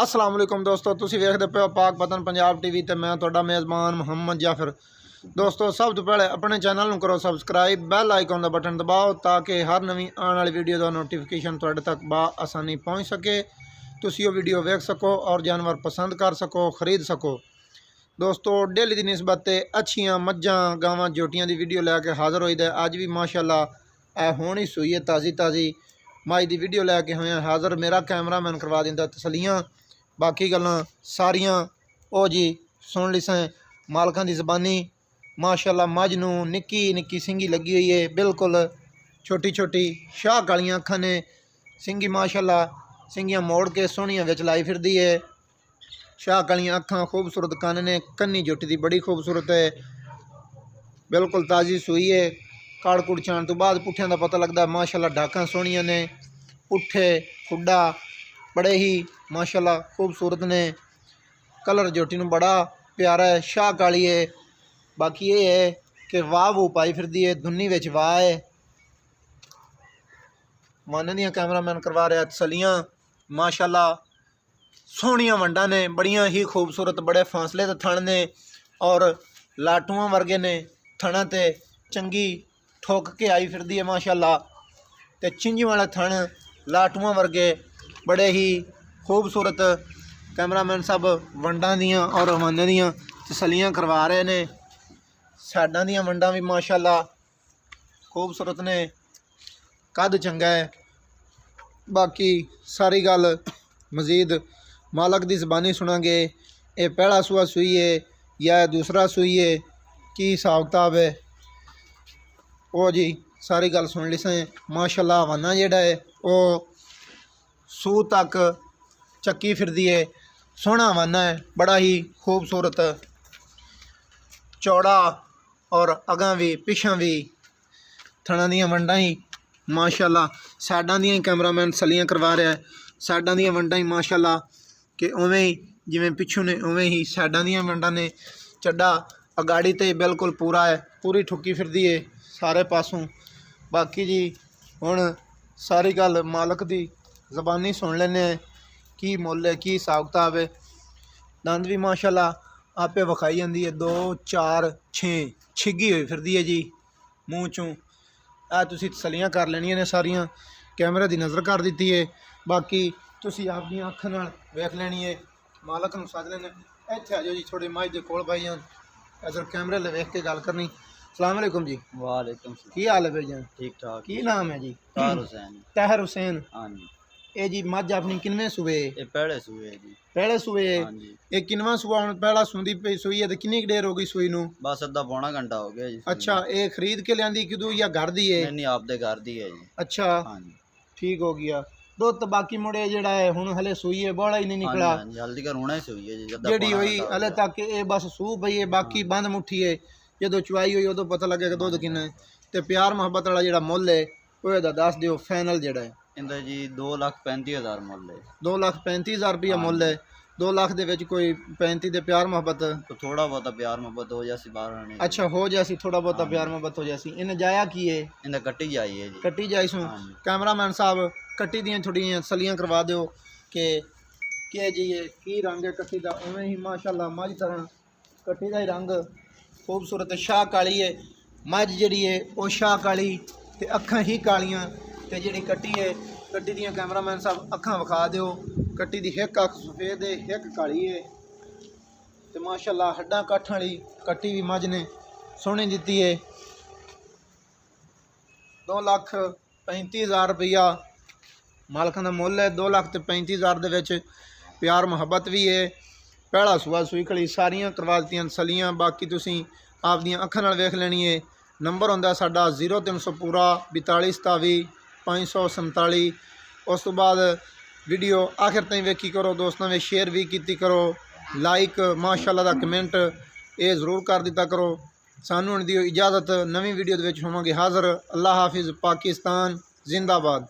अस्सलाम वालेकुम दोस्तों, तुसीं वेखदे पे पाक पतन पंजाब टीवी ते मैं तुहाडा मेज़बान मुहम्मद जाफर। दोस्तों सब तो पहले अपने चैनल नूं करो सब्सक्राइब, बैल आइकन का बटन दबाओ ताकि हर नवीं आने वाली वीडियो का नोटिफिकेशन तुहाडे तक बा आसानी पहुँच सके, तुसीं वो वीडियो वेख सको और जानवर पसंद कर सको, खरीद सको। दोस्तों डेली की निस्बत अच्छियाँ मझां गावां जोटियां की वीडियो लैके हाज़र होई दे। अज भी माशाअल्लाह हुण ही सूई है ताज़ी ताज़ी मझ की वीडियो लैके होए हाज़र। मेरा कैमरामैन करवा दिंदा तसलियाँ, बाकी गल्लां सारियां ओ जी सुन लिसां मालकां दी ज़बानी। माशाअल्लाह मझ नूं निक्की निक्की सिंगी लगी हुई है, बिल्कुल छोटी छोटी शाह कालियां अखां ने, सिंगी माशाअल्लाह सिंगियां मोड़ के सोहणियां विच लाई फिरदी है। शाह कालियां अखां, खूबसूरत कन्न ने, कन्नी जुट दी बड़ी खूबसूरत है, बिल्कुल ताज़ी सूई है। काड़ कुड़ छाण तो बाद पुट्ठियां दा पता लगदा। माशाअल्लाह डाकां सोहणियां ने, पुट्ठे खुड्डा बड़े ही माशाअल्लाह खूबसूरत ने, कलर जोटी नूं बड़ा प्यारा है, शाह काली है। बाकी ये है कि वाह वू पाई फिरदी है, धुन्नी विच वाह है। माने दियां कैमरामैन करवा रहा तसलियां। माशाअल्लाह सोहणियां वंडां ने, बड़ियां ही खूबसूरत, बड़े फासले ते थण ने और लाटूआं वर्गे ने। थणा ते चंगी ठोक के आई फिरदी है माशाअल्लाह, ते चिंजी वाले थण लाटूआं वर्गे बड़े ही खूबसूरत। कैमरामैन सब वंडां दियां और रवाने दियां तसलियां करवा रहे ने। साइडां दियां वंडां भी माशाअल्लाह खूबसूरत ने, कद चंगा है। बाकी सारी गल मजीद मालक की ज़बानी सुनांगे। ये पहला सूआ सूई है या दूसरा सूई है, की हिसाब किताब है वो जी सारी गल सुन लिसां। माशाअल्लाह हवाना जेड़ा है वो सूह तक चक्की फिरदी है, सोहना हवाना है, बड़ा ही खूबसूरत, चौड़ा और अगां भी पिछां भी थणा दियां वंडां ही माशाअल्लाह। साइडां दियां ही कैमरामैन सलियां करवा रहा है, साइडां दियां वंडां ही माशाअल्लाह कि उवें ही जिवें पिछों ने उवें ही साइडां दियां वंडां ने। चड्डा अगाड़ी ते बिल्कुल पूरा है, पूरी ठुकी फिरदी है सारे पासों। बाकी जी हुण सारी गल मालक दी ज़बानी सुन लैने, की मुल है, की हिसाब किताब है। दंद भी माशाअल्लाह आपे विखाई जाती है, 2 4 6 छिगी हुई फिरदी है जी मूँह चों। आ तुसीं तसलियां कर लैनियां ने सारियां, कैमरे की नज़र कर दी है। बाकी तुसीं आपदियां अखां नाल वेख लैनी है। मालक नूं सद लैने, इत्थे आ जाओ जी थोड़े मझ दे कोल भाई जान, इधर कैमरे ले वेख के गल करनी। सलाम अलैकुम जी। वालेकुम सलाम। की हाल है भाई जान? ठीक ठाक। की नाम है जी? तार हुसैन। तहर हुसैन। हाँ जी। ये जी मझ अपनी किनवे सूए? ये पहले सूए है जी। पहले सूए? हाँ जी। ये किनवा सूआ हुण पहला सूंदी पई सूई है, तो किन्नी देर हो गई सूई नूं? बस अद्धा पौना घंटा हो गया जी। अच्छा, ये खरीद के लियांदी किदू या घर दी है? नहीं आपदे घर दी है जी। अच्छा हाँ जी। ठीक हो गया। दुध तो बाकी मुड़े जेड़ा है हुण हले सूई है, बड़ा ही नहीं निकला। हाँ जी, जल्दी कर होना ही सूई है जी। जेड़ी हुई हले तक ये बस सूह पई है, बाकी बंद मुठी है। जदों चुवाई हुई उदों पता लगेगा दुध किन्ना है। ते प्यार मुहब्बत वाला जेड़ा मुल है वो इहदा दस दिओ फाइनल जेड़ा है। इंदा जी 2,35,000 मुल है। 2,35,000 रुपया मुल है। 2 लाख दे विच कोई 35 दे प्यार मुहब्बत तो थोड़ा बहुत प्यार मोहब्बत हो जासी बाहर ने। अच्छा हो जासी, थोड़ा बहुत प्यार मुहब्बत हो जासी। इन्हें जाया की है? इंदा कट्टी जाई है जी। कट्टी जाई सू। कैमरामैन साहब कट्टी दियां थोड़ियां सलियां करवा दिओ कि जी ये की रंग है कट्टी दा। उवें ही माशाअल्लाह मझ तरह कट्टी दा ही रंग खूबसूरत, शाह काली है। मझ जिहड़ी है वो शाह काली ते अखां ही कालियां, ते जिहड़ी कट्टी है कट्टी दियां कैमरामैन साहब अखां विखा दिओ। कट्टी दी एक अख सफेद है, एक काली है, ते माशाअल्लाह हड्डां काठां वाली कट्टी भी मझ ने सोहनी दित्ती है। 2,35,000 रुपया मालकां दा मुल है। 2,35,000 दे विच प्यार मुहब्बत भी है। पहला सूआ सूई खड़ी, सारियां करवा दित्तियां तसलियां। बाकी तुसीं आपदियां अखां नाल वेख लैनी है। नंबर हुंदा साडा 0300 पूरा 42 27 547। उस तो बाद वीडियो आखिर ताईं वेखी करो, दोस्तों में शेयर भी कीती करो, लाइक माशाअल्लाह दा कमेंट ये ज़रूर कर दिता करो। सानू हुण दिओ इजाज़त, नवीं वीडियो दे विच होवांगे हाज़र। अल्लाह हाफिज़। पाकिस्तान जिंदाबाद।